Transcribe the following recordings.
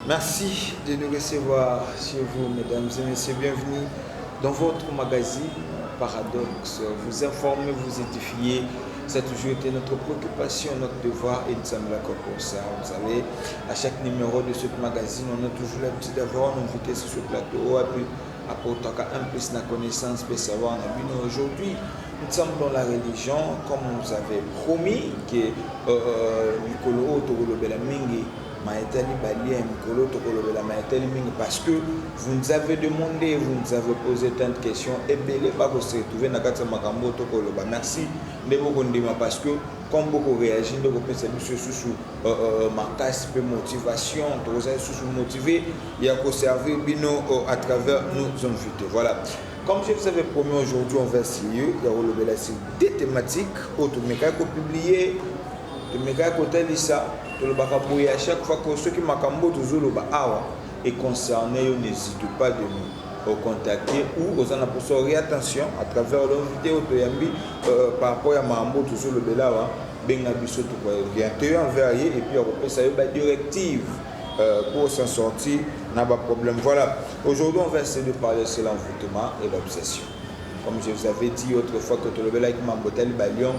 Merci de nous recevoir chez vous, mesdames et messieurs. Bienvenue dans votre magazine Paradoxe. Vous informer, vous édifier, ça a toujours été notre préoccupation, notre devoir et nous sommes là pour ça. Vous savez, à chaque numéro de ce magazine, on a toujours l'habitude d'avoir un invité sur ce plateau, apportant un plus de connaissance, de savoir. Aujourd'hui, nous sommes dans la religion, comme on nous avait promis, que Nicolo Togolobela Mingi parce que vous nous avez demandé, vous nous avez posé tant de questions et merci de vous parce que comme beaucoup réagissent, de beaucoup sous ma casse de motivation, motivé, il y a qu'à servir à travers nos invités. Voilà. Comme je vous avais promis aujourd'hui, on va essayer, il y a des thématiques, automéca publiées, de méga côté Lisa, à chaque fois que ceux qui m'accambent toujours est concerné, n'hésitez pas de nous contacter ou aux anapostores attention à travers leur vidéo par rapport à Mambo toujours le Belawa, Benga Bisso tout orienté envers et puis on peut savoir la directive pour s'en sortir, n'a pas de problème. Voilà, aujourd'hui on va essayer de parler sur l'envoûtement et l'obsession. Comme je vous avais dit autrefois que tout le Belawa avec Mambo Tel Balion,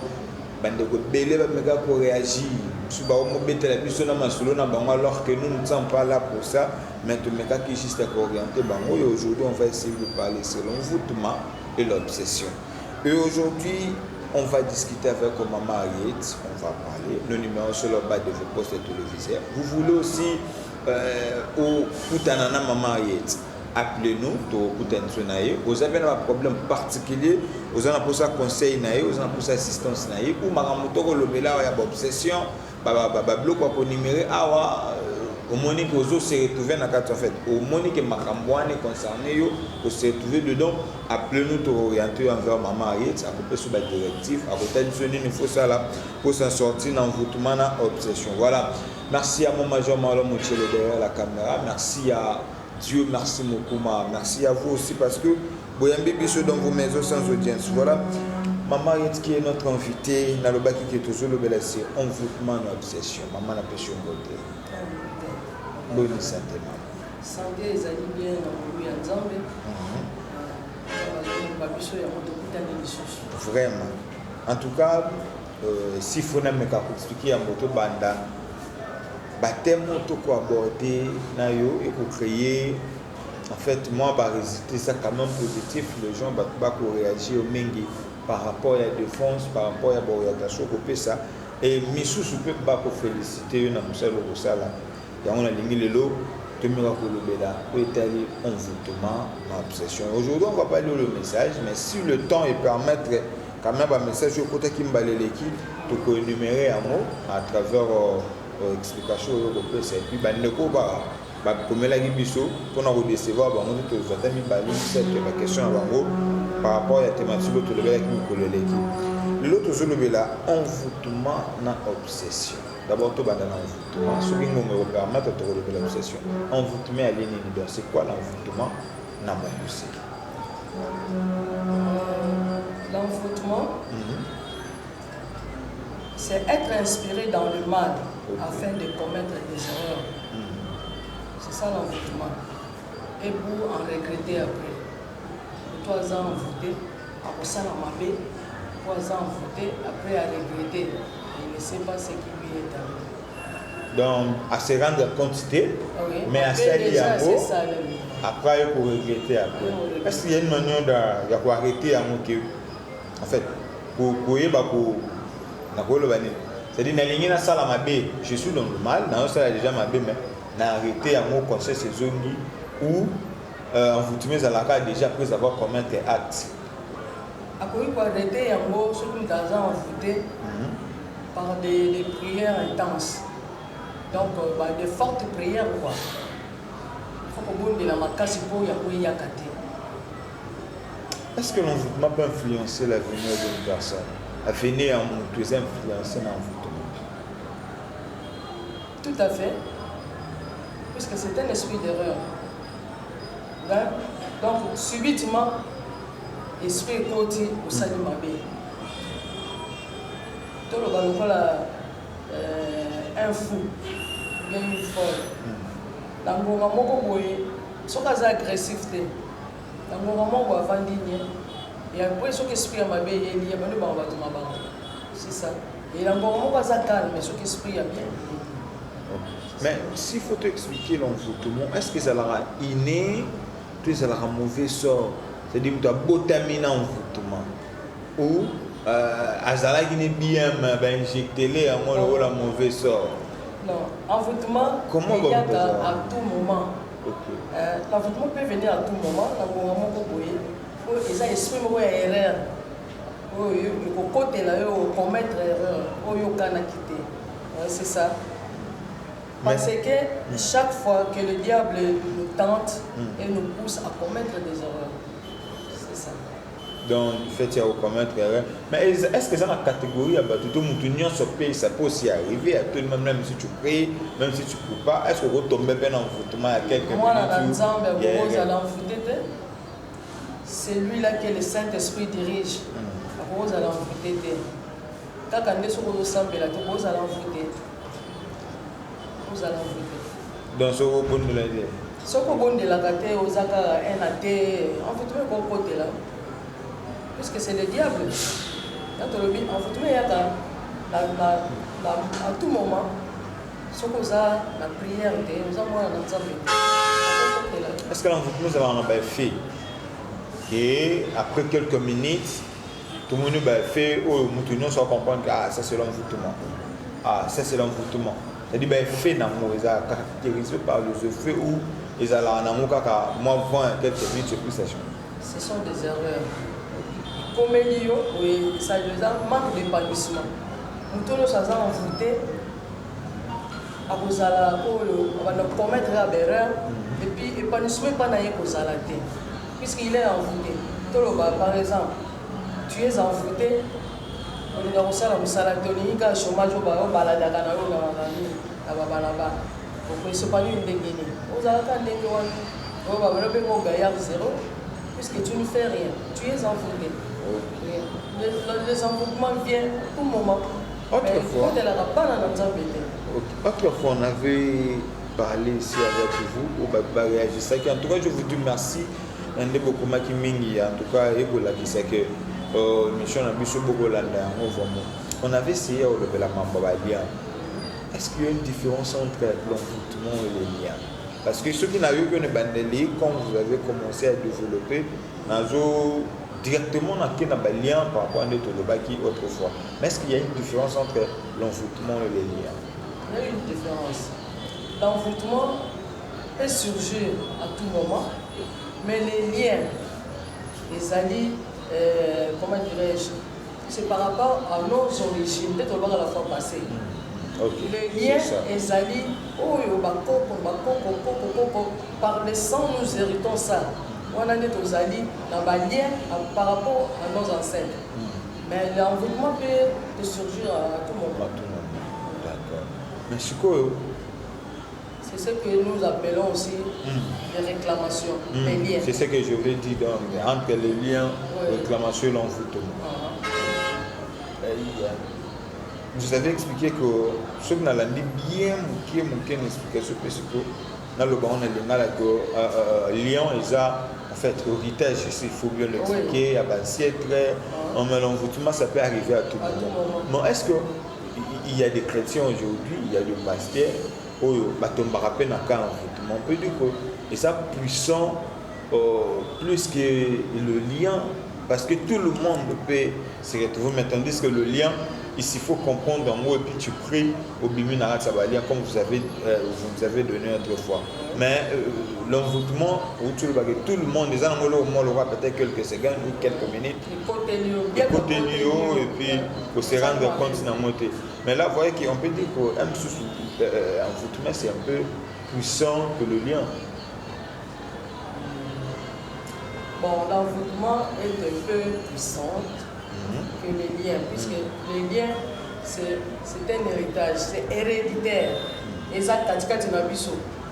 bandeko belé ba mega ko réagir suba o mobetela biso na masolo na bango alors que nous ne sommes pas là pour ça mais tout mega qui juste à orienter bango et aujourd'hui on va essayer de parler sur l'envoûtement et l'obsession. Et aujourd'hui on va discuter avec maman Ariette, on va parler le numéro sur le bas de vos postes téléviseurs. Vous voulez aussi au Poutanana maman Ariette, appelez-nous pour vous avez un problème particulier, vous avez un conseil, vous avez une assistance, ou maramoto lobela ya obsession, bloc pour numéro au monique aux autres se retrouver dans la en fait, au monique makamboane concerné, vous se retrouver dedans, appelez-nous pour orienter envers maman Ariette, à couper sur la directive, à côté de ce il faut ça là pour s'en sortir dans l'envoûtement dans obsession. Voilà. Merci à mon major Marlon Moutchelo derrière la caméra, merci à Dieu, merci Mokuma, merci à vous aussi parce que vous avez bien dans vos maisons sans audience. Voilà, maman qui est notre invitée, Naloba qui est toujours le blessé, envoûtement, obsession. Maman n'a pas su beauté. Bonne santé, maman. Santé, les amis bien dans le ensemble. Vraiment. En tout cas, si vous n'avez pas expliqué à votre banda, baptême tout quoi aborder nayo et pour créer en fait moi bah résulter ça quand même positif les gens bah réagir au mengi par rapport à la défense par rapport à l'orientation pour ça et misou peut pas pour féliciter na musala ko sala ya on a lingi lelo te mira ko lobela pour étaler envoûtement obsession. Aujourd'hui on va pas lire le message mais si le temps est permettre quand même un message au côté qui m'balé l'équipe pour énumérer un mot à travers explication européenne et puis bandeko ba komela biso pour nous recevoir ba on dit que mi bali cette question à bango par rapport à la thématique de le qui nous l'équipe l'autre zone là envoûtement na obsession d'abord to banda na envoûtement ce qui nous permettre de relever l'obsession envoûtement à l'ennemi c'est quoi l'envoûtement na musique l'envoûtement c'est être inspiré dans le mal afin de commettre des erreurs. C'est ça l'envoûtement. Et pour en regretter après. 3 ans envoûté, après ça on m'a fait, 3 ans envoûté, après à regretter. Il ne sait pas ce qui lui est arrivé. Donc, à se rendre quantité, oui. Mais à salir à mot, après il faut regretter après. Est-ce qu'il y a une manière d'arrêter à mot en fait, pour c'est-à-dire je suis dans le mal, ça déjà ma bé mais n'a arrêté à mon conseil ces zones où envoûtement à la carte déjà après avoir commis un acte. À quoi il faut arrêter à moi surtout dans un envoûté par des prières intenses. Donc des fortes prières quoi. Il faut que vous la casse pour y a Est-ce que l'envoûtement peut influencer l'avenir d'une personne? L'avenir en tout influencer l'envoûtement. Tout à fait, puisque c'est un esprit d'erreur. Donc, subitement, l'esprit est côté au sein de ma vie. Tout le monde un fou, bien une folle. Nangonga moko boye soka za agressif te. Nangonga moko avandi nie. Et après soki esprit ma be yeli ya bano ba bato mabanga. C'est ça. Et nangonga moko za calme mais soki esprit ya bien. Mais s'il faut t'expliquer l'envoûtement, est-ce que ça l'aura inné, ou ça l'aura mauvais sort? C'est-à-dire que tu as botamine envoûtement ou azala qui n'est bien injecté les à moi le mauvais sort. Non, envoûtement il y a à tout moment. L'envoûtement peut venir à tout moment. L'envoûtement peut venir. Ils ont esprit de erreur. Il faut côté là, commettre erreur. Il faut quitter. C'est ça. Parce que chaque fois que le diable nous tente et nous pousse à commettre des erreurs. C'est ça. Donc, du fait qu'il y a commettre erreur. Mais est-ce que ça, la catégorie, tout le monde se paye, ça peut aussi arriver à tout le monde, même si tu pries, même si tu ne peux pas, est-ce que vous tombez bien en envoûtement à quelques minutes? Moi, c'est lui-là que le Saint-Esprit dirige. Vous allez envoûter. Quand on est sur le sang, vous allez envoûter. Vous allez envoûter. Donc, ce que vous pouvez nous dire? Ce que vous pouvez nous dire, vous avez un athée, envoûtement de bon côté là. Puisque c'est le diable. Quand on le dit, envoûtement, il y a à tout moment. Ce que vous avez la prière, vous avez est-ce que l'envoûtement, ça va en faire fait? Et après quelques minutes, tout le monde a fait, nous sommes comprendre que ça c'est l'envoûtement. Ah, ça c'est l'envoûtement. C'est-à-dire que fait d'amour, ils sont caractérisés par le feu où ils ont un amour qui moi, 20 quelques minutes, c'est plus sachant. Ce sont des erreurs. Comme il y a, oui, ça manque d'épanouissement. Nous tous nous sommes envoûtés. On va commettre des erreurs. Et puis, l'épanouissement n'est pas naïf aux alatés. Puisqu'il est envoûté. Par exemple, tu es envoûté. On est dans le salon, on a un chômage au balade à Canaro, à Babalaba. Donc, ce n'est pas une dégainée. Vous avez un dégainée. On va le gaillard zéro. Puisque tu ne fais rien. Tu es envoûté. Les envoûtements viennent tout moment. Autrefois, on avait parlé ici avec vous, on va réagir. En tout cas, je vous dis merci. En tout cas, on avait essayé de lever la main. Est-ce qu'il y a une différence entre l'envoûtement et les liens? Parce que ceux qui n'avaient eu qu'une bandelier, quand vous avez commencé à développer, directement dans un lien par rapport à notre baki autrefois. Mais est-ce qu'il y a une différence entre l'envoûtement et les liens? Il y a une différence. L'envoûtement peut surgir à tout moment, mais les liens, les alliés, comment dirais-je, c'est par rapport à nos origines. Peut-être on va la fois passée. Les liens, les alliés, par le sang, nous héritons ça. On a des alliés dans les liens par rapport à nos ancêtres. Mais l'envoûtement peut surgir à tout moment. D'accord. Mais c'est ce que nous appelons aussi les réclamations, les liens. C'est ce que je voulais dire entre les liens, réclamation et l'envoûtement. Vous avez expliqué que ce que nous avons dit bien, une explication parce que dans le bas on a dit lion ils ont en fait héritage, il faut bien l'expliquer, à siècle, l'envoûtement ça peut arriver à tout moment. Mais est-ce qu'il y a des chrétiens aujourd'hui, il y a des pasteurs où on rappelle un cas envoûtement, on peut dire que ça puissant plus que le lien, parce que tout le monde peut se retrouver, mais tandis que le lien, ici il faut comprendre en mot et puis tu pries au Bimunara Sabalia comme vous avez donné autrefois. Mais l'envoûtement, où tout le monde, les gens le roi peut-être quelques secondes ou quelques minutes, et puis pour se rendre compte dans monter. Mais là, vous voyez qu'on peut dire qu'un envoûtement c'est un peu puissant que le lien. Bon, l'envoûtement est un peu puissant que les liens, puisque les liens, c'est un héritage, c'est héréditaire. Et ça, quand tu as vu ça,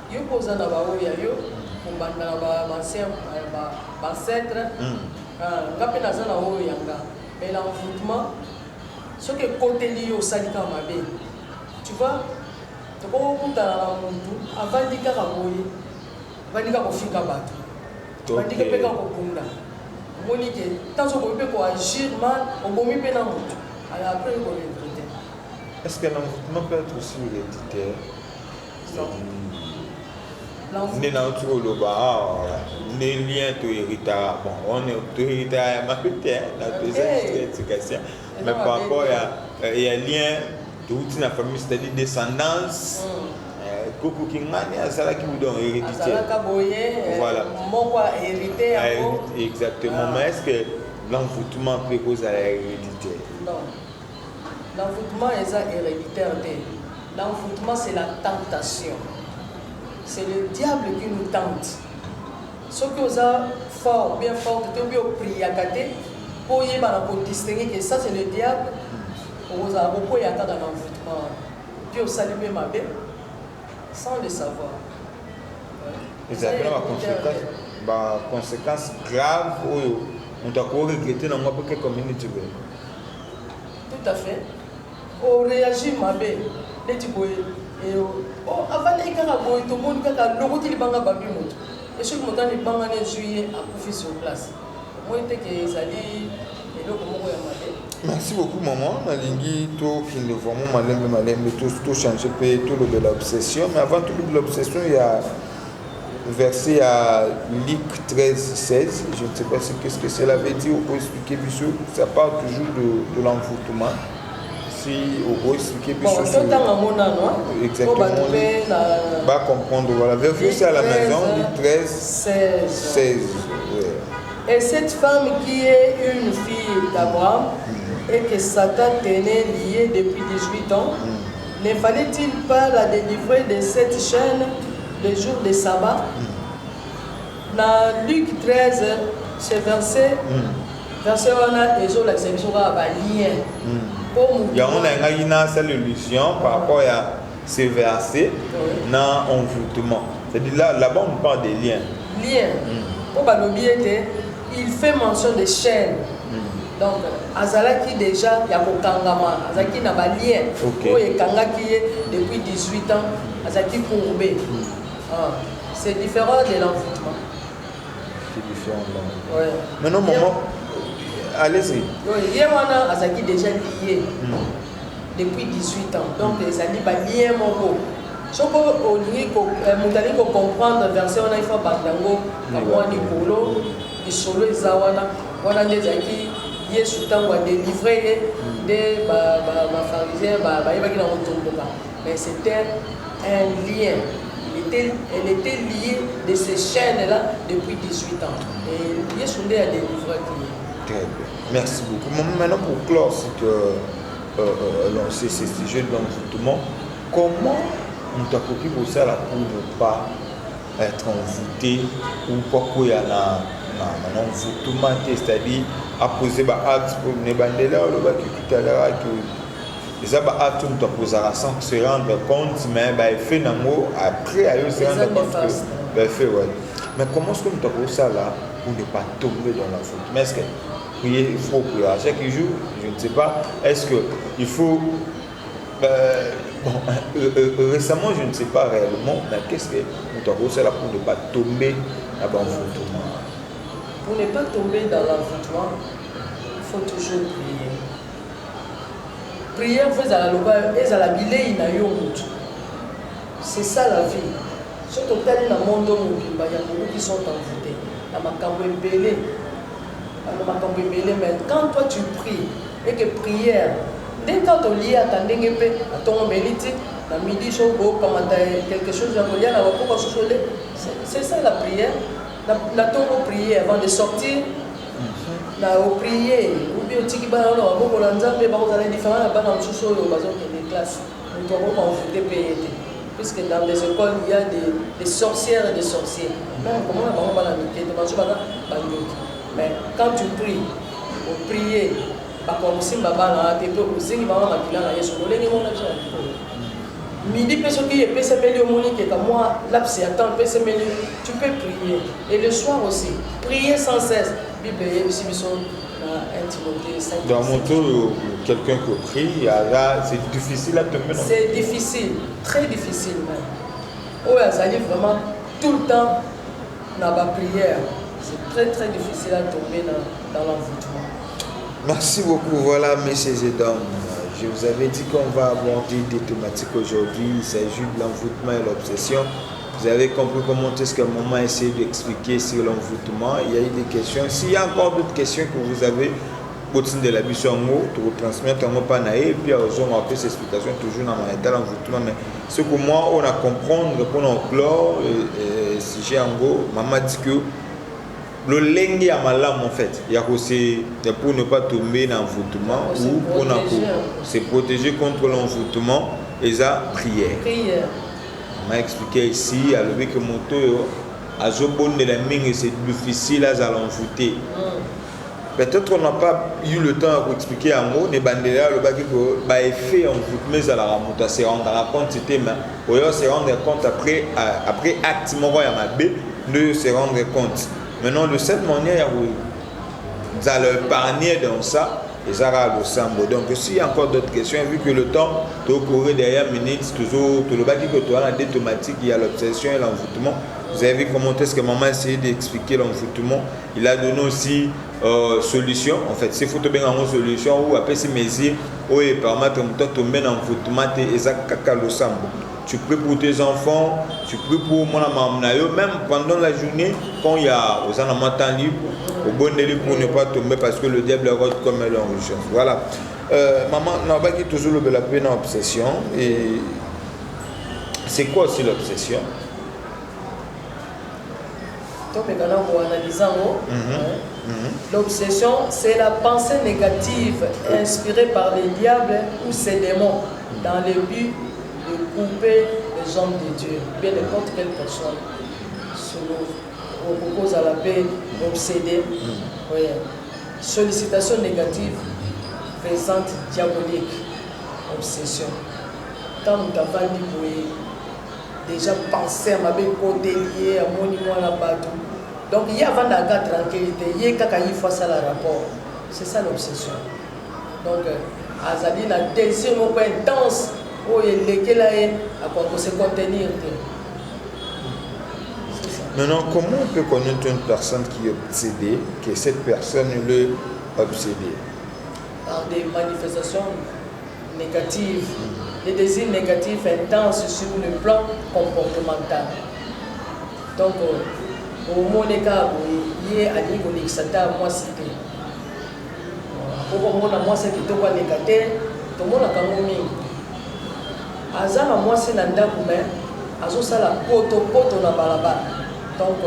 il y a des choses mais l'envoûtement, ce que côté lié au salika mabe, tu vois, tokokutana na muntu avandi kaka boye avandi kaka kofika bato avandi mpe kaka kokunda omoni ke ntanso okomi mpe koagir mal obomi mpe na motu après koregrete. Est-ce que l'envoûtement peut être aussi héréditaire? Né dans tout le bas, né lien to héritage. Bon, on est to héritage à ma petite dans deuxième éducation. Mais par rapport il y a lien de toute la famille, c'est-à-dire descendance. Koko Kingmani, Azala qui vous donne héréditaire. Voilà. Exactement. Mais est-ce que l'envoûtement peut causer la hérédité? Non. L'envoûtement est héréditaire. L'envoûtement, c'est la tentation. C'est le diable qui nous tente. Ce que vous avez fort, bien fort, vous avez prié à côté, pour distinguer que ça c'est le diable, vous avez beaucoup dans l'envoûtement. Puis vous saluez ma belle, sans le savoir. Exactement, la conséquence grave, on doit regretter dans quelle communauté. Tout à fait. On réagit ma belle, les tiboués. Avant les carabos, tout le monde a l'outil de banga babi moto. Et ce que mon temps les banga les juillet a couffé sur place. Moi, il était que ça dit, et donc comment on a. Merci beaucoup, maman. Nalingi, tout qui ne vraiment malem, tout changer, tout le de l'obsession. Mais avant tout le de l'obsession, il y a versé à Luc 13, 16. Je ne sais pas qu'est-ce que cela veut dire. On peut expliquer, Bissou. Ça parle toujours de l'envoûtement. Si on peut expliquer Bissou. Exactement. On va comprendre. Voilà. Vérifiez à la maison, Luc 13, 16. Ouais. Et cette femme qui est une fille d'Abraham et que Satan tenait liée depuis 18 ans, ne fallait-il pas la délivrer de cette chaîne le jour de sabbat? Dans Luc 13, c'est verset on a déjà l'exception à lien. Il y a une illusion par rapport à ces versets dans l'envoûtement. C'est-à-dire là-bas on parle des liens. Liens. Pour il fait mention des chaînes. Donc, Azalaki déjà, il y a un kangama. Azalaki n'a pas lien. Pour les kangaki depuis 18 ans, Azalaki courbé. C'est différent de l'envoûtement. C'est différent de l'envoûtement. Ouais. Maintenant, maman, allez-y. Il y a un Azalaki déjà lié depuis 18 ans. Donc, les alliés pas lié mon beau. Ce que vous allez comprendre, verset on a fait Bandango, Kamwa Nikolo, Isolo Zawana, on a des acquis, Yesu Tangwa délivré des pharisiens, mais c'était un lien. Elle était liée de ces chaînes-là depuis 18 ans. Et Yesu a délivré. Très bien. Merci beaucoup. Maintenant, pour clore ce sujet de l'envoûtement, comment on t'a copié pour ça pour ne pas être envoûté ou pourquoi il y a un envoûtement, c'est-à-dire à poser des actes pour ne pas aller là ou tout à l'heure les actes on t'a posé sans se rendre compte mais il fait un mot après à se rendre compte que fait ouais. Mais comment est-ce que on t'a posé ça là pour ne pas tomber dans la faute? Mais est-ce que prier il faut prier à chaque jour? Je ne sais pas. Est-ce que il faut récemment, je ne sais pas réellement, mais qu'est-ce que nous avons fait là pour ne pas tomber dans l'envoûtement? Pour ne pas tomber dans l'envoûtement, il faut toujours prier. Prier, c'est ça la vie. Surtout dans le monde où il y a beaucoup qui sont envoûtés. Mais quand toi tu pries et que prière, dès quand on lit à ton mélite, la midi, quelque chose, c'est ça la prière. La tombe prier avant de sortir, la prier, ou bien tu vas puisque dans les écoles il y a des sorcières et des sorciers. Mais quand tu pries, au prier, midi, tu peux prier. Et le soir aussi, prier sans cesse. Bible, un Dans mon tour, quelqu'un qui prie, là, c'est difficile à tomber. C'est difficile, très difficile même. Oh, Azali vraiment tout le temps dans la prière. C'est très très difficile à tomber dans l'envoûtement. Merci beaucoup. Voilà, messieurs et dames. Je vous avais dit qu'on va aborder des thématiques aujourd'hui. Il s'agit de l'envoûtement et l'obsession. Vous avez compris comment est-ce que maman essaie d'expliquer sur l'envoûtement. Il y a eu des questions. S'il y a encore d'autres questions que vous avez, continue de la mission en haut, tu retransmettre en haut panaï, et puis on a fait ces explications toujours dans ma état l'envoûtement. Mais ce que moi, on a comprendre, pour nous clore, si j'ai en gros, maman dit que le lengue à ma lame en fait, il y a aussi pour ne pas tomber dans l'envoûtement ou pour se protéger contre l'envoûtement et ça prière. On m'a expliqué ici à lever que mon taux à Zobon de la mine c'est difficile à l'envoûter. Peut-être on n'a pas eu le temps à expliquer à moi, mais bandera le bac que effet envoûtement à la remonte se rendre compte c'était mais ou se rendre compte après acte mon ya mabé de se rendre compte. Maintenant, de cette manière, vous allez épargner dans ça, et ça va le sambo. Donc, s'il y a encore d'autres questions, vu que le temps, tu as couru derrière minutes, toujours, tout le bas que tu as la thématique, il y a l'obsession et l'envoûtement. Vous avez vu comment est-ce que maman a essayé d'expliquer l'envoûtement. Il a donné aussi solution. En fait, c'est faut bien avoir une solution ou après ces mesures, ou permettre de tomber dans l'envoûtement et ça caca le sambo. Tu pries pour tes enfants, tu pries pour mon maman, même pendant la journée, quand il y a aux temps libre, au bon délai pour ne pas tomber parce que le diable rôde comme elle en Voilà. Maman, n'a pas toujours le la peine en obsession. Et c'est quoi aussi l'obsession? L'obsession, c'est la pensée négative inspirée par les diables ou ses démons dans le but de couper les hommes de Dieu, bien n'importe quelle personne on propose à la paix obsédée. Oui. Sollicitation négative, présente diabolique, obsession. Quand nous avons dit déjà penser à ma belle côté lié à mon niveau là bas. Donc il y a avant d'avoir tranquillité, il y a quand il faut ça le rapport. C'est ça l'obsession. Donc Azali a désir intense. Oh, il est là à se contenir. Maintenant, comment on peut connaître une personne qui est obsédée, que cette personne est obsédée? Par des manifestations négatives, des désirs négatifs intenses sur le plan comportemental. Donc, au Monéka, il y a un niveau de moi cité. Pour moi, c'est qui doit négater, tout le monde a quand même. Azama moi c'est nanda kume azo sala poto na balaba donc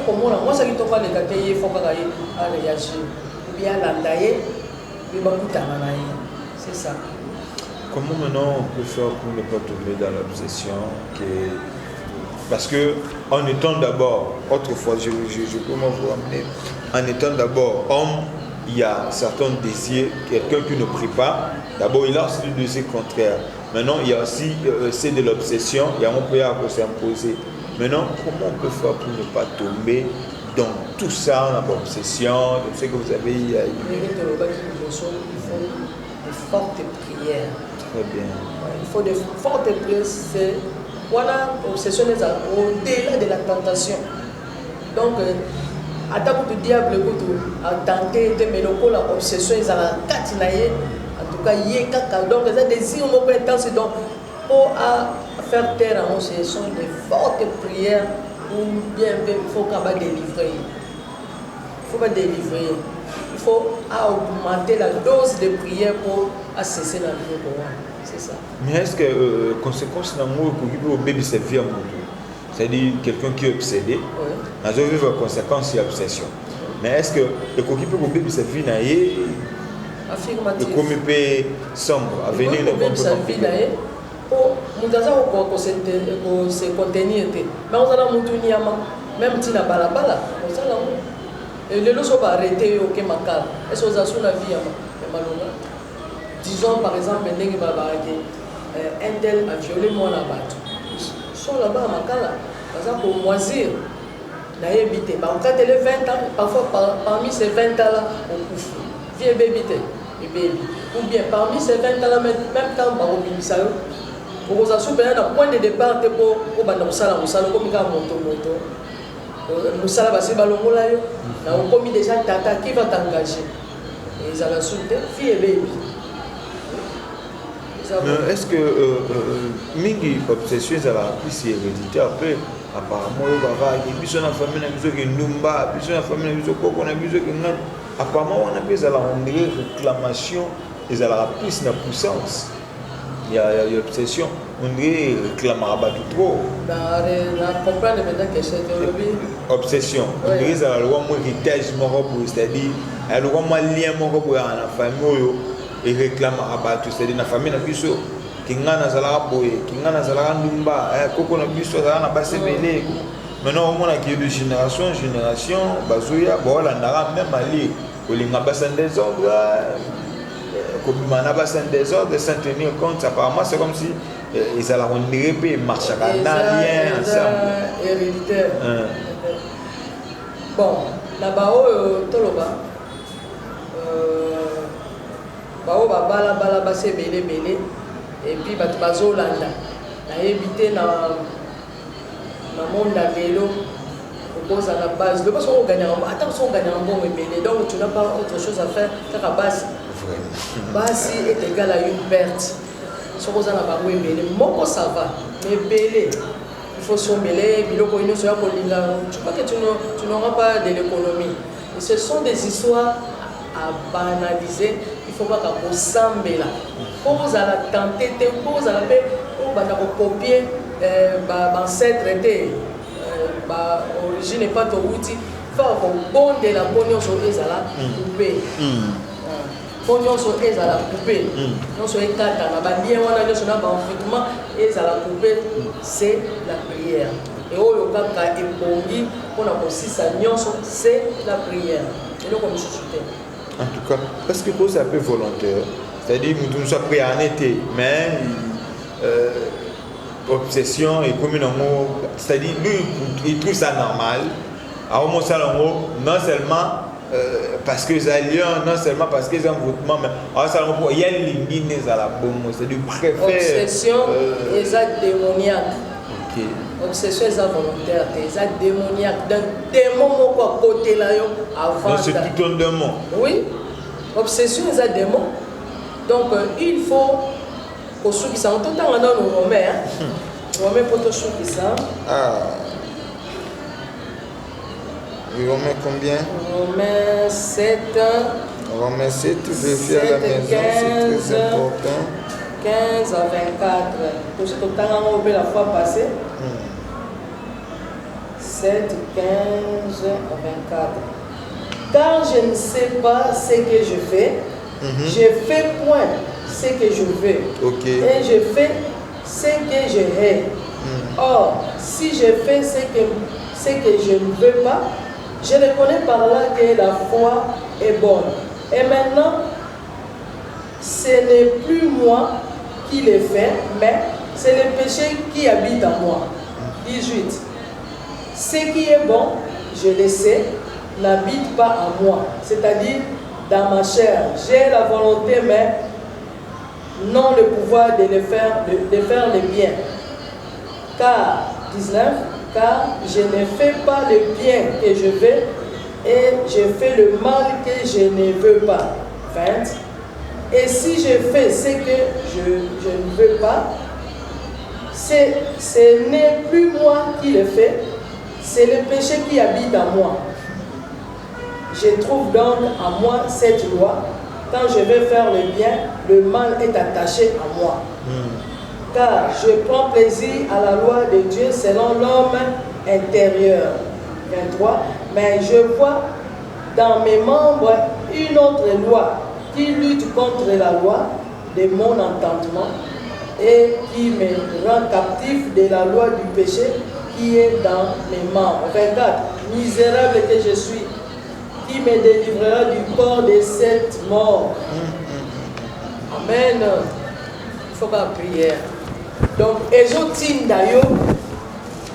comme moi ça qui to pas les gâter il faut pas réagir bien landaye bien bakuta nanaye c'est ça. Comment maintenant on peut faire pour ne pas tomber dans l'obsession parce que en étant d'abord autrefois je peux vous ramener en étant d'abord homme il y a certains désirs quelqu'un qui ne prie pas d'abord il a aussi le désir contraire. Maintenant, il y a aussi c'est de l'obsession, il y a un peu à s'imposer. Maintenant, comment on peut faire pour ne pas tomber dans tout ça, dans l'obsession, dans ce que vous avez dit? Il faut de fortes prières. Très bien. Il faut de fortes prières. Voilà, l'obsession est au-delà de la tentation. Donc, attaque du diable, a tenté de me le l'obsession, ils ont la catinaille. En tout cas, il y a donc des désirs intenses donc pour faire taire en ce sont des fortes prières pour bien il faut qu'on va délivrer. Il faut pas délivrer. Il faut augmenter la dose de prière pour cesser la vie au Coran. C'est ça. Mais est-ce que conséquence d'un mot que au bébé c'est vie à mon tour? C'est-à-dire quelqu'un qui est obsédé. Oui. Dans une vivre conséquence, il y a obsession. Mais est-ce que le coquille au bébé c'est vie naïe? Affirmatif. Le comité sombre à venir le bon sa vie là pour nous avons se contenir mais on a monté niama même si na balabala on ça là et les lois va arrêter au Kemakal est-ce que vous avez la vie mais malheureusement disons par exemple ndenge ba un tel a violé moi là-bas sont là-bas à Makala parce que pour moisir n'a habité bah on a 20 ans parfois parmi ces 20 ans là on couche vie baby et baby. Ou bien parmi ces 20 ans, même quand on va au vous assure bien un point de départ pour Banamsala, comme il y a moto. Moussala va se balongola yo. Na on commis déjà tata qui va t'engager. Et ils allaient soutenir fille et baby. Mais est-ce que mingi obsession ça va plus héréditaire peu apparemment il va avoir qui biso na famille na biso qui numba biso na famille na biso koko na biso qui ngan apparemment on a plus à la réclamation ils allaient plus na puissance. Il y a obsession on dirait réclamera pas trop. Na comprendre maintenant que c'est obsession on dirait ça le roi héritage moko c'est-à-dire le roi lien moko pour la famille et réclame à tout c'est-à-dire la famille na biso kingana zala boye kingana zala ndumba koko na biso zala na basebele maintenant au moins qui de génération en génération bazoya bola ndara même ali olinga basan désordre comme mana basan désordre sans tenir compte apparemment c'est comme si ils allaient on dirait marcher à lien ensemble héréditaire bon là-bas toloba bao bala base belé et puis bato bazolanda na éviter na monde à vélo pose à la base de parce qu'on gagne attends on gagne un bon belé donc tu n'as pas autre chose à faire car à base base est égal à une perte sur aux ana ba belé moko ça va mais belé il faut se mêler biloko ino so ya kolinga tu vois que tu n'auras pas de l'économie et ce sont des histoires à banaliser. Il faut pas qu'on s'emballe. Pose à la tenter, pose à la paix, on va copier ancêtre était origine n'est pas ton outil. Faut qu'on bonde la pognon sur les ala coupé. Pognon sur les ala coupé. Non sur les quatre, on a bien on a le sonaba en foutement et ala coupé, c'est la prière. Et au local ka ebongi on a aussi sa nyonso c'est la prière. Et donc on se soutient. En tout cas, parce que c'est un peu volontaire. C'est-à-dire que nous sommes prêts en été, mais obsession et comme c'est-à-dire lui, il trouve ça normal. À au salon, non seulement parce que les alliés, non seulement parce qu'ils ont votement, mais il y a une ligne à la bombe, c'est-à-dire préfère. Obsession et ça démoniaque. Okay. Obsession et ça volontaire, et ça démoniaque. D'un démon à côté là, avant. C'est tout un démon. Oui. Obsession et ça démon. Donc il faut qu'on souffle ça. En tout temps, on a nos Romains. Romains pour te souffler ça. Ah. Romains combien? Romains 7. Romains 7, vérifier à la maison, c'est très important. 15 à 24. Pour ce que tu as oublié la fois passée. 7, 15 à 24. Car je ne sais pas ce que je fais, je fais point ce que je veux. Okay. Et je fais ce que je hais. Or, si je fais ce que je ne veux pas, je reconnais par là que la foi est bonne. Et maintenant, ce n'est plus moi qui le fais, mais c'est le péché qui habite en moi. 18. Ce qui est bon, je le sais, n'habite pas en moi, c'est-à-dire dans ma chair. J'ai la volonté, mais non le pouvoir de faire le bien. Car, 19, car je ne fais pas le bien que je veux et je fais le mal que je ne veux pas. 20. Et si je fais ce que je ne veux pas, ce n'est plus moi qui le fais, c'est le péché qui habite en moi. Je trouve donc en moi cette loi. Quand je vais faire le bien, le mal est attaché à moi. Car je prends plaisir à la loi de Dieu selon l'homme intérieur. 23. Mais je vois dans mes membres une autre loi qui lutte contre la loi de mon entendement et qui me rend captif de la loi du péché qui est dans mes membres. 24. Misérable que je suis, qui me délivrera du corps de cette mort. Amen. Il faut pas prier. Donc, Ezotin d'ailleurs,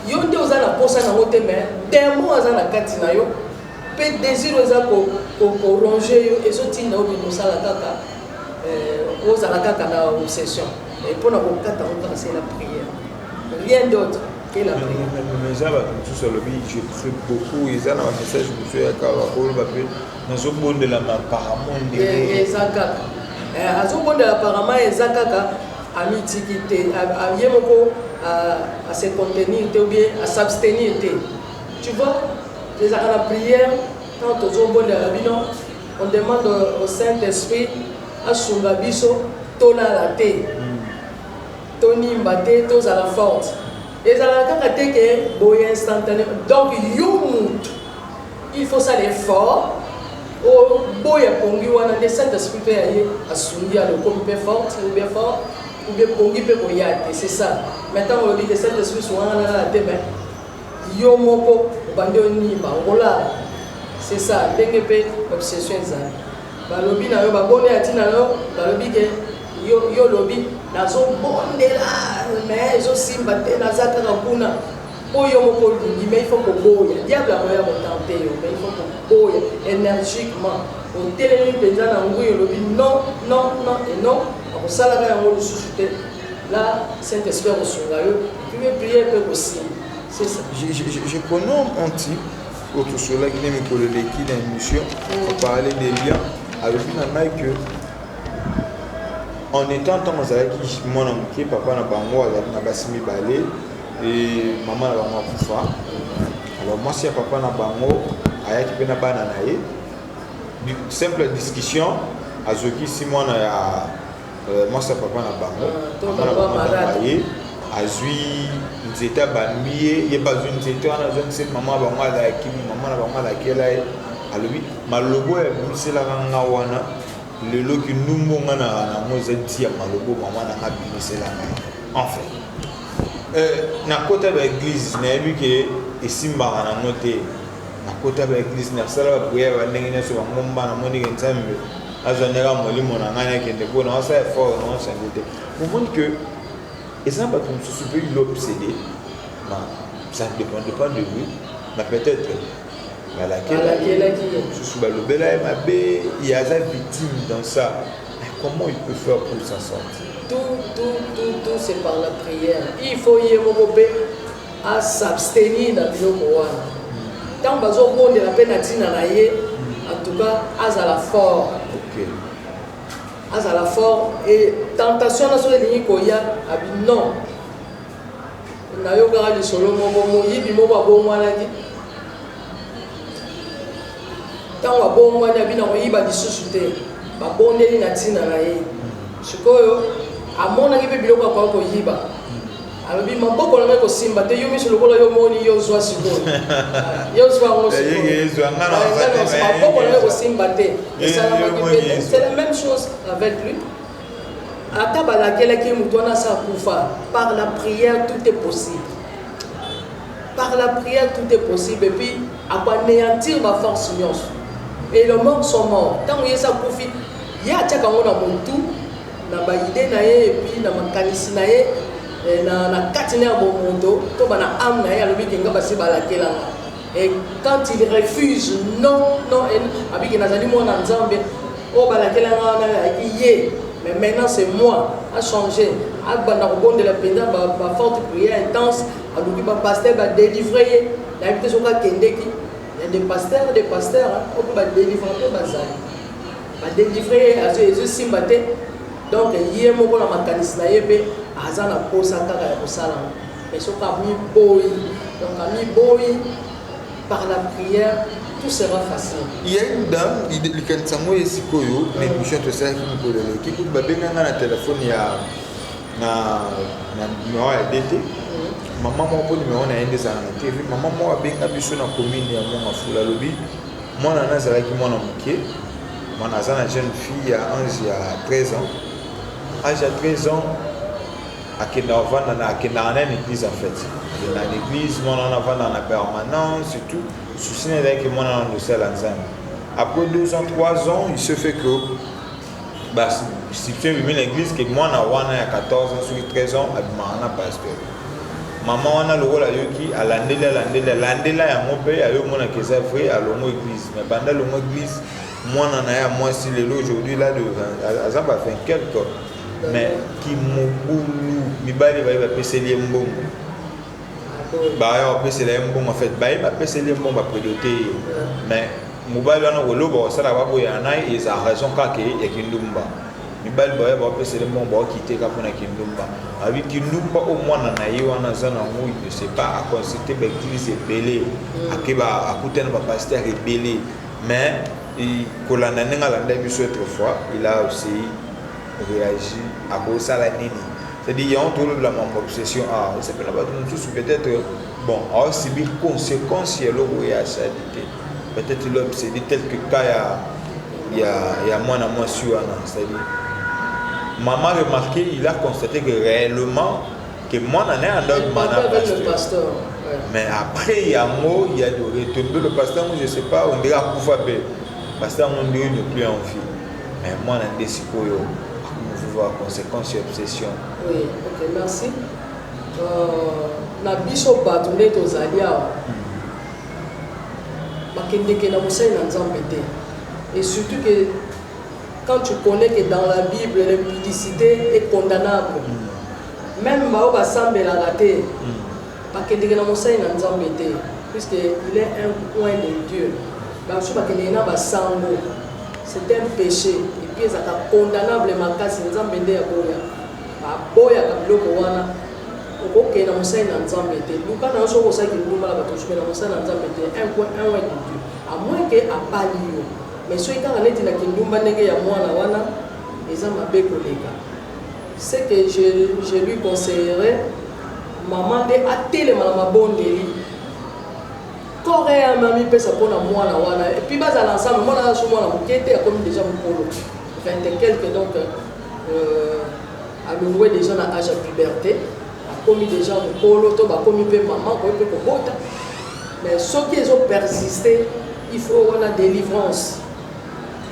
yo nde oza na posa na mote mais démon aza na kati na yo pe désir eza ko ronger yo ezotinda obi mosala kaka ozala kaka na obsession et mpona kokata ngo kaka c'est la prière, rien d'autre que la prière. Mais ça va tout sur le but, je prie beaucoup et ça dans le message que tu as caracol va pe nazobondela apparemment de eza kaka azobondela apparemment eza kaka amitiki te ye moko à se contenir te ou bien à s'abstenir te, tu vois. Ezaka la prière quand tozobondela bino on demande au Saint-Esprit asunga biso tolala te tonimba te tozala forte ezalaka kaka te ke boye instantané. Donc yo mutu il faut ça l'effort o boya pongi wana de Saint-Esprit pe aye asungi alokomi pe forte ou bien fort ou bien pongi pe koya te, c'est ça. Maintenant on dit que Saint-Esprit souvent na te mais yo moko bande onimba olala, c'est ça ndenge pe obsession ezali balobi na yo babone atina yo balobi ke yo lobi nazobondela mais ezosimba te naza kaka kuna oyo moko olingi mais il faut koboya diable akoya kotante yo mais il faut koboya énergiquement otelemi mpenza na ngui olobi non non non et non akosalaka yango lisusu te. Là Saint-Esprit akosunga yo puis prier mpe kosimba, c'est ça. Je connais un type autour sur la qui est dans l'émission pour parler des liens avec une que en étant dans qui mon ami papa na bango na basimi balé et maman na bango kufa. Alors moi si papa na bango ayaki pe na bana na ye simple discussion azoki si moi na moi c'est papa na bango maman na ye azui nzeta bamie ye bazui nzeta wana zone se maman bango azaki maman na bango alakela alobi malobo ya biselaka nga wana lelo ki numbonga na mozeti ya malobo maman na nga biselaka en fait na kota ba église na yebi ke esimbaka na note na kota ba église na sala ba prière ba ndenge nyonso bangomba na moni ke nzambe azoneka molimo na nga nakende mpona asa effort na osango te. Vous montre que et ça va comme se peut l'obséder, ça ne dépend pas de lui, mais peut-être il y a des victimes dans ça. Comment il peut faire pour s'en sortir? Tout c'est par la prière. Il faut y aller à s'abstenir dans le Coran. Tant que vous avez la peine en tout cas, à la fort. À la fort et tentation na solo lingi koya abi non na yo gara li solo mo yibi mo ba bo mwana ki tango bo mwana bi na ko yiba lisusu te ba bondeli na tina na ye sikoyo amona ki be biloko kwa ko yiba alobi maboko na ko simba te yo miso lokola yo moni yo zwa sikoyo yo zwa ngo sikoyo ye zwa ngana maboko na ko simba te c'est la même chose avec lui. Par la prière tout est possible. Par la prière tout est possible et puis à anéantir ma force. Et les morts sont morts. Tant que ça profite, il y a des gens qui ont tout, na ba idée na ye et puis na makanisi na ye na katine ya bomondo to ba na âme na ye alobi kenga basi ba la kelanga. Et quand il refuse non non avec nazali mona nzambe o ba la kelanga na yé. Mais maintenant c'est moi à changer à banda de la penda ba forte prière intense à l'oubi ba pasteur ba délivrer la vie sur ka kendeki. Il y a des pasteurs on peut ba délivrer ba zali ba délivrer à Jésus simbate. Donc hier moko na makanisi na yebe azana posa kaka ya kosala mais so ka mi boy donc ami boy par la prière tout sera facile. Il y a une dame qui likansango esikoyo mais mission to ça qui me collègue qui peut babenga na téléphone ya na numéro ya DT maman moko numéro na ende sana TV maman mo abenga biso na commune ya Monga Fula lobi mwana nazala ki mwana muke mwana azana jeune fille ya Ange ya 13 ans. À 13 ans, à une église en fait. Dans l'église, on en a dans la permanence et tout. Souci n'est que moi on le sait ensemble. Après 2 ans, 3 ans, il se fait que si tu veux l'église que moi on a 14 ans, sur 13 ans, on a pasteur. maman wana lokola yoki alandela yango mpe ayomona que ça vrai à longo église mais pendant longo église mwana na ya mwasi lelo aujourd'hui là de azamba fait quelque mais qui mobulu mibali baye bapeseli ye mbongo baye bapeseli ye mbongo en fait baye bapeseli ye mbongo bapriorité mais mobali wana koloba osala baboya na ye eza raison kaka ya kindumba mibali baye bapeseli mbongo bakite kaka mpona kindumba abi kindumba o mwana na ye wana aza nango ne sais pas aconsulte baeglise ebele akeba akutana bapaster ebele mais kolanda ndenge alanda biso autrefois il a aussi réagi à kosala nini c'est-à-dire il y a un tour de la obsession c'est pas peut-être bon alors subir conséquences il y a le réalité peut-être l'obsédé tel que cas il y a moi na moi sur c'est-à-dire maman remarqué il a constaté que réellement que moi n'en ai un autre pasteur mais après il y a mot il y a de retomber le pasteur moi je sais pas on dirait pouvoir pasteur on dirait ne plus en vie mais moi n'en décide pas voir conséquences et obsession. Oui, ok, merci. Na biso bato nde tozali awa bakendeke na mosali na nzambe te et surtout que quand tu connais que dans la Bible l'impudicité est condamnable même bao basambelaka te bakendeke na mosali na nzambe te puisque il est un coin de Dieu baso bakendeke na basango c'est un péché et puis ça condamnable makasi nzambe nde ya boya baboya ka biloko wana okokena mosali na nzambe te luka na so kosaki ndumba la bato na mosali na nzambe te un point de Dieu à moins que apali yo mais soki kaka neti na kindumba ndenge ya mwana wana eza mabe koleka ce que je lui conseillerais maman nde atelema na mabondeli coré à mami pesa pona mwana wana et puis bazala ensemble mwana so mwana mokete a comme déjà mokolo 20 et quelques donc a loué déjà na âge de puberté a commis déjà mokolo to ba commis pe maman ko pe ko bota mais ce qui ont persisté il faut on a délivrance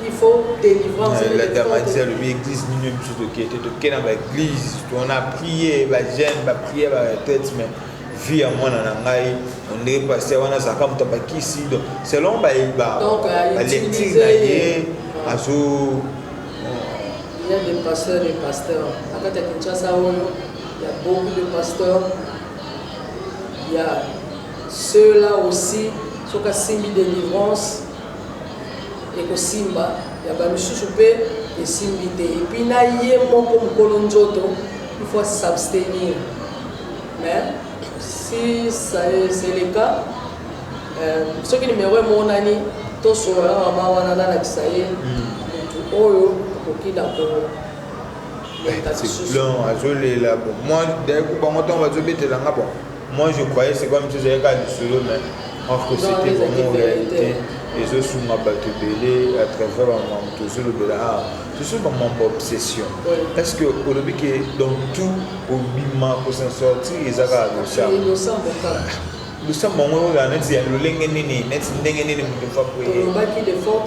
il faut délivrance la dame a dit le église ni même chose qui était de quelle église on a prié ba jeune ba prier ba tête mais vie à moi na ngai on est passé wana zaka muta bakisi donc selon ba donc lecture d'ailleurs azo il y a des pasteurs et pasteurs à Kinshasa il y a beaucoup de pasteurs il y a ceux-là aussi sur ka simbi délivrance et ko simba il y a ba misusu pe et simbi te et puis na yé moko mukolo nzoto il faut s'abstenir mais si c'est le cas ce qui numéro mon année to so ma wana na kisaye oyo okida ko c'est long azole là bon moi dès que bon temps va zobete là bon moi je croyais c'est comme si j'avais pas du solo mais en fait c'était vraiment réalité et je suis ma batte belé à travers mon toujours le là c'est sur mon obsession est-ce que au début que dans tout au bima pour s'en sortir ils avaient le sang le sang bon on a net le lenge nini net ndenge nini me fa prier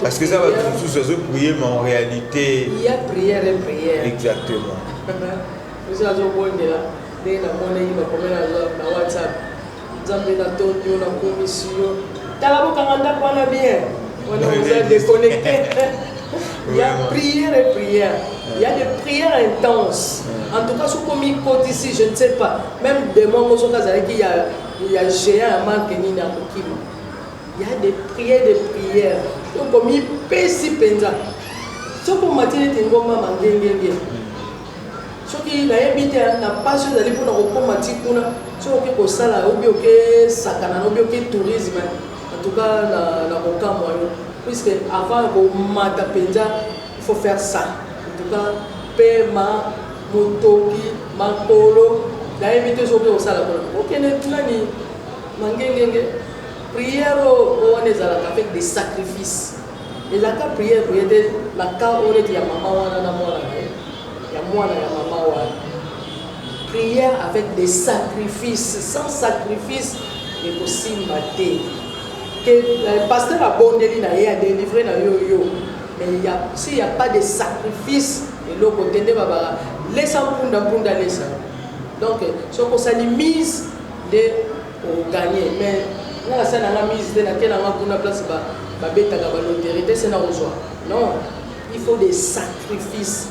parce que ça va tout sous ce prier mais en réalité il y a prière et prière exactement vous avez besoin là dès la monnaie il va comme na WhatsApp nzambe na tondio na commission tala bokanga ndako bien on a déconnecté. Il y a prière et prière. Il y a des prières intenses. En tout cas, ce qu'on m'y code ici, je ne sais pas. Même des moments où il y a géant à manque ni na kokima. Il y a des prières. Donc comme il pèse penza. Ce qu'on m'a dit c'est ngoma mangengenge. Ce qui n'a évité na pas chose d'aller pour na kokoma tikuna. Ce qui sala obi oké sakana obi oké tourisme. En tout cas na kokama puisque avant il faut faire ça. En tout cas, paiement, motoki, makolo, la invité sur le salon. Ok, prière on est avec des sacrifices. Et la prière, la cas on est maman prière avec des sacrifices. Sans sacrifice, il est possible de mater. Le pasteur a bondé na a délivré na yo mais s'il n'y a pas de sacrifice et l'autre côté de baba laisse un punda laisse donc ce qu'on s'est mise de au gagner mais na ça na mise de na kena ngakuna place ba beta ka ba l'autorité c'est na rejoindre non il faut des sacrifices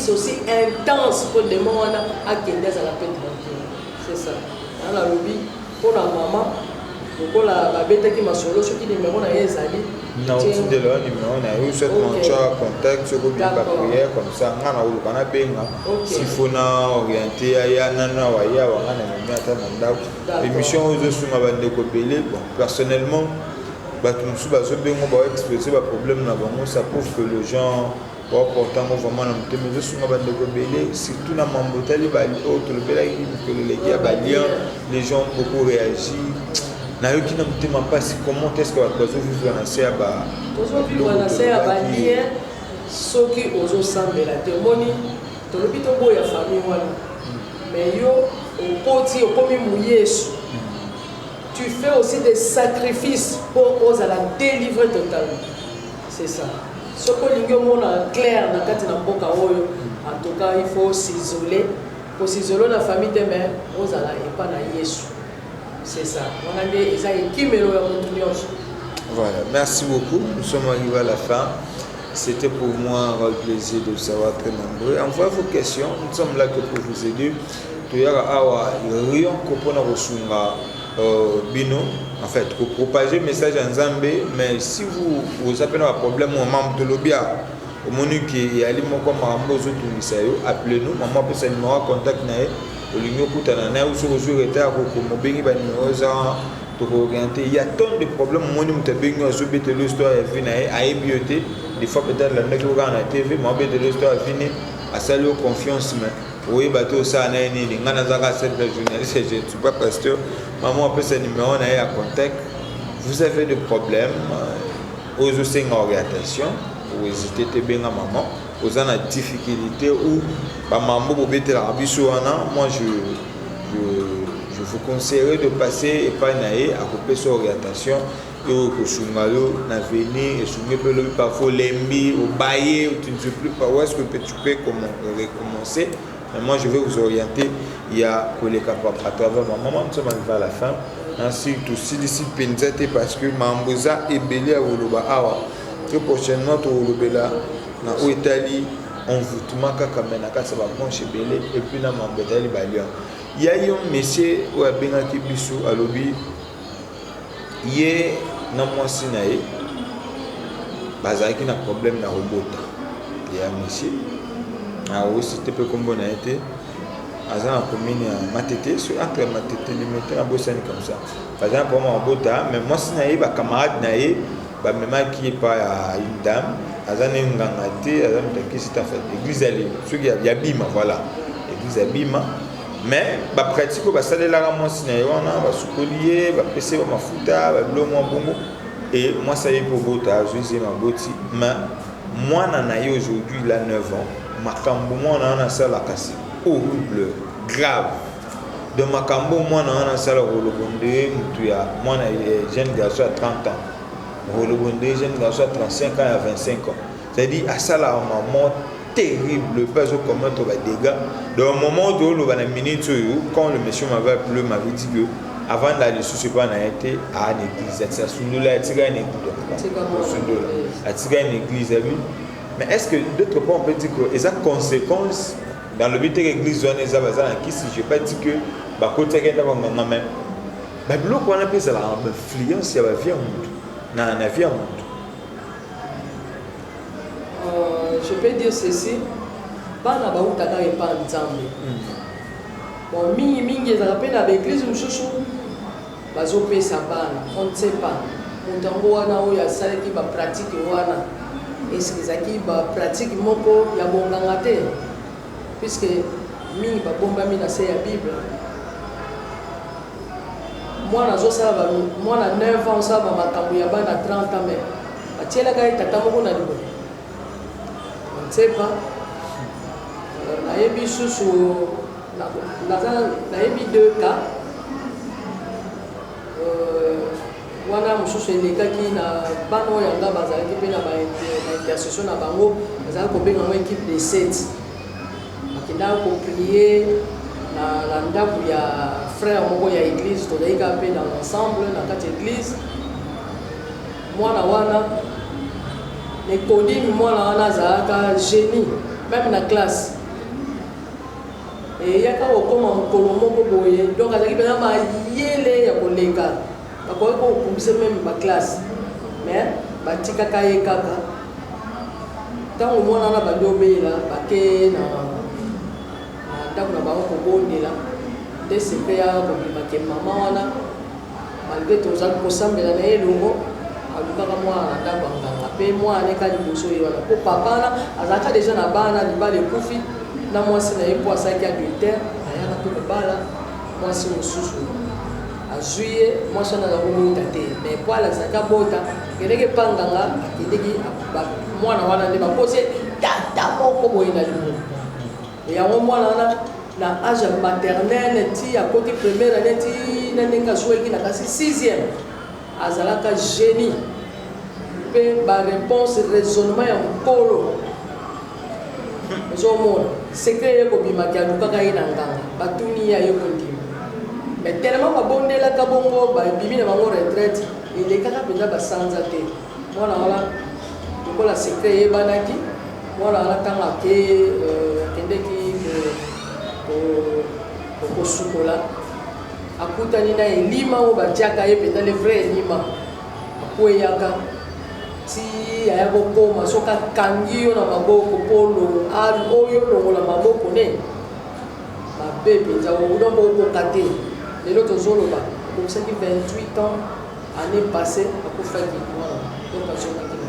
aussi intenses pour des moments à kender à la paix c'est ça dans la lobby pour la maman pour la babette qui m'a solo ce qui numéro na ezali non tu de là numéro na eu soit mon chat contact sur bien la prière comme ça ngana ou kana benga si faut na orienter ya nana wa ya wa ngana na ata manda émission aux suma bande ko belé bon personnellement ba tout sous ba zo bengo ba exposer ba problème na bango ça prouve que les gens pourtant vraiment na muteme zo suma bande ko belé surtout na mambotali ba autre le bela que les gars ba les gens beaucoup réagi na yo kina mutema pasi comment est-ce que bato vivre na se ba vivre na se ba lien soki ozo sambela te moni to lobi to boya famille wana mais yo okoti okomi mu Yesu tu fais aussi des sacrifices pour oser la délivrer totalement c'est ça ce que lingo mona clair na kati na mboka oyo en tout cas il faut s'isoler pour s'isoler la famille de mais oser la et pas na Yesu. C'est ça. Voilà, merci beaucoup. Nous sommes arrivés à la fin. C'était pour moi un plaisir de vous savoir très nombreux. Envoyez vos questions. Nous sommes là que pour vous aider. Bino, en fait, pour propager le message en Zambie, mais si vous avez un problème ou un membre de l'OBIA, au moment qui est allé appelez-nous. Maman peut se numéro contact il y a tant de problèmes. Des fois peut-être la TV, à saluer confiance. Oui, bateau ça n'a ni journaliste, je ne suis pas pasteur. Maman peut se numéro à contact. Vous avez des problèmes aux orientations, vous hésitez bien à maman. Aux en difficulté ou par maman moi je vous conseillerais de passer et pas naïe à couper son orientation et au Koshungalo n'avenir et soumis peu le parfois l'embi au bailler où tu ne sais plus pas où est-ce que tu peux recommencer. Mais moi je vais vous orienter. Il y a que les capables à travers ma maman. Nous sommes arrivés à la fin. Ainsi aussi d'ici Penzate parce que Mamboza est belé à Woloba Awa. Très prochainement au Wolobela na Italie on vous manque quand même na kasa ba chez belé et puis na Mambotali Balion. Il y a un monsieur ou a benga ki biso alobi yé na mwasi na ye bazaki na problème na robota. Il y a un monsieur a aussi te peut combo na été azan commune Matete sur entre Matete limité à Bossani comme ça. Par exemple pour moi robota mais mwasi na ye ba camarade na ye ba mema qui est pas une dame azane nganga te azane takisi ta fait église ali ceux qui y a bima voilà église abima mais ba pratique ba salela la moi sina yona ba sukolier ba pese ba mafuta ba blomo bongo et moi ça y est pour bota juiser ma boti mais moi na yo aujourd'hui il a 9 ans makambo moi na sala kasi horrible grave de makambo moi na sala rolobonde mutu ya moi na jeune garçon à 30 ans le bon jeune garçon à 35 ans à 25 ans. C'est-à-dire à ça là un moment terrible, pas au comment tu vas dégâts. Dans un moment où le minute quand le monsieur m'avait dit que avant d'aller sur ce point a été à une église, ça sous là une église mais est-ce que d'autre part on peut dire que les conséquences dans le but de l'église zone les abazans qui si je pas dit que bah côté qui est d'abord même mais le qu'on appelle ça l'influence il va venir je peux dire ceci bana bautaka epa nzambe bon mingi ezala mpe na baeglise mosusu bazopesa bana on ne sait pas moto yango wana oyo asalaki bapratike wana eske ezalaki bapratike moko ya bonganga te puisque mingi babombami na se ya bible mwana azosala mwana 9 ans osala bamakambo ya bana 30 ans mais atielaka ye tata moko na liboso on ne sait pas nayebi susu nayebi 2 cas wana mosusu elekaki na bana oyo yanga bazalaki mpe na baintercession na bango bazalaki kobenga yango équipe de 7 bakendaka koprie na ndako ya frère moko ya église tozalaki mpe dans l'ensemble na kati église mwana wana Nikodime mwana wana azalaka génie même na classe eyaka kokoma mokolo moko boye donc azalaki mpena mayele ya koleka bakoki kokumbisa meme baklasse mais batikaka ye kaka ntango mwana wana bandi obeyela bake na ndako na bango kobondela nde sekre ya kobimake mama wana malgré tozali kosambela na ye elongo alukaka mwana na ndako ya nganga mpe mwana eka liboso ye wana mpo papa wana azalaka deja na bana libala ekufi na mwasi na ye mpo asalaki adultère ayaka mpe kobala mwasi mosusu azwi ye mwasi wana aza kobota te mais po alazalaka bota akendeki epanganga akendeki mwana wana nde bakosi tata moko boye na libumu yango mwana wana na age ya maternelle ti akoti première année ti na ndenge azwaki na kasi 6e azalaka génie mpe baréponse raisonnement ya mokolo ozomona sekre ye kobimaki alukaka ye na nganga batuni ye aye kondima mais tellement babondelaka bongo babimi na bango retraite elekaka mpenza basanza te mwana wana lokola sekre eyebanaki mwana wana ntango akendeki kosukola akutani na elima oyo batiaka ye mpenza le vrai elima akweyaka ti aya kokoma soki akangi yo na maboko mpo oyo longola maboko ne mabe mpenza odongo okoka te lelo tozoloba akomisaki 28 ans année passée akufaki wana donc azokaki na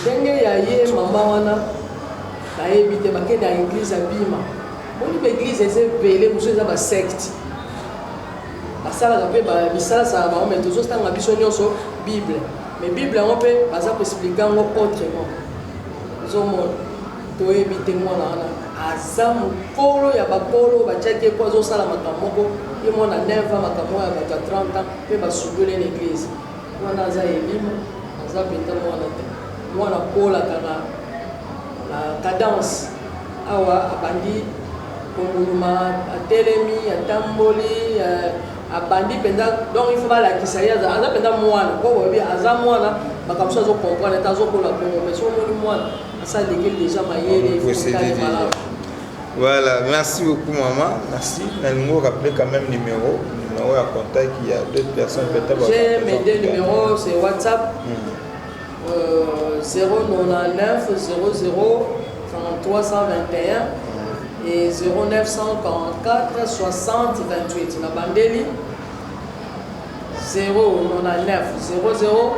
ndenge ya ye mama wana nayebi te bakende ya église abima boni baéglise eza ebele mosusu eza basecte basalaka mpe bisalasaka bango mai tozotanga biso nyonso bible mais bible yango mpe baza koexplike yango autrement ozomona toyebi te mwana wana aza mokolo ya bakolo batiaki ye mpo azosala makambo moko ye mwana 9 ans makambo ya bato ya 30 ans mpe basundoli na église wana aza elima aza mpenza mwana te mwana kolaka na cadence awa abandi konguluma atelemi atamboli abandi mpenza donc il faut balakisa ye aza mpenza mwana po boyebi aza mwana makambo so azokomprendre te azokola bongo mais so omoni mwana asaleki déjà mayele ifokale malamu. Voilà, merci beaucoup maman, merci. Nous rappeler quand même numéro à contact, il y a d'autres personnes peut-être. J'ai mes deux numéros, c'est WhatsApp 099 00 33 121 et 0944 60 28. La bandeli 099 00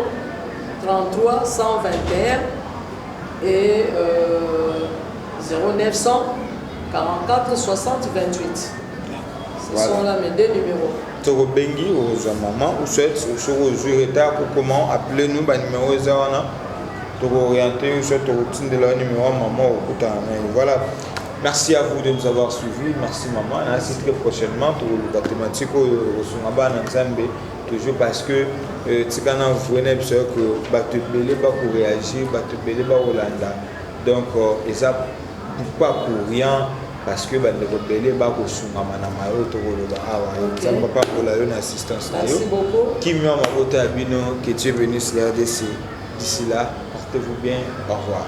33 121 et 0944 60 28. Ce sont là mes deux numéros. Toro Bengi ou maman ou soit sur le retard pour comment appeler nous par numéro 01 pour orienter ou soit routine de leur numéro maman ou voilà. Merci à vous de nous avoir suivis. Merci maman. On se très prochainement pour la thématique au Nzambe toujours parce que Tikana vous venez que battre belé pas pour réagir, battre belé pas Hollanda. Donc ça pas pour rien. Parce que les rebelles sont assistance. Merci beaucoup. Qui m'a que tu es venu sur la RDC. D'ici là, portez-vous bien. Au revoir.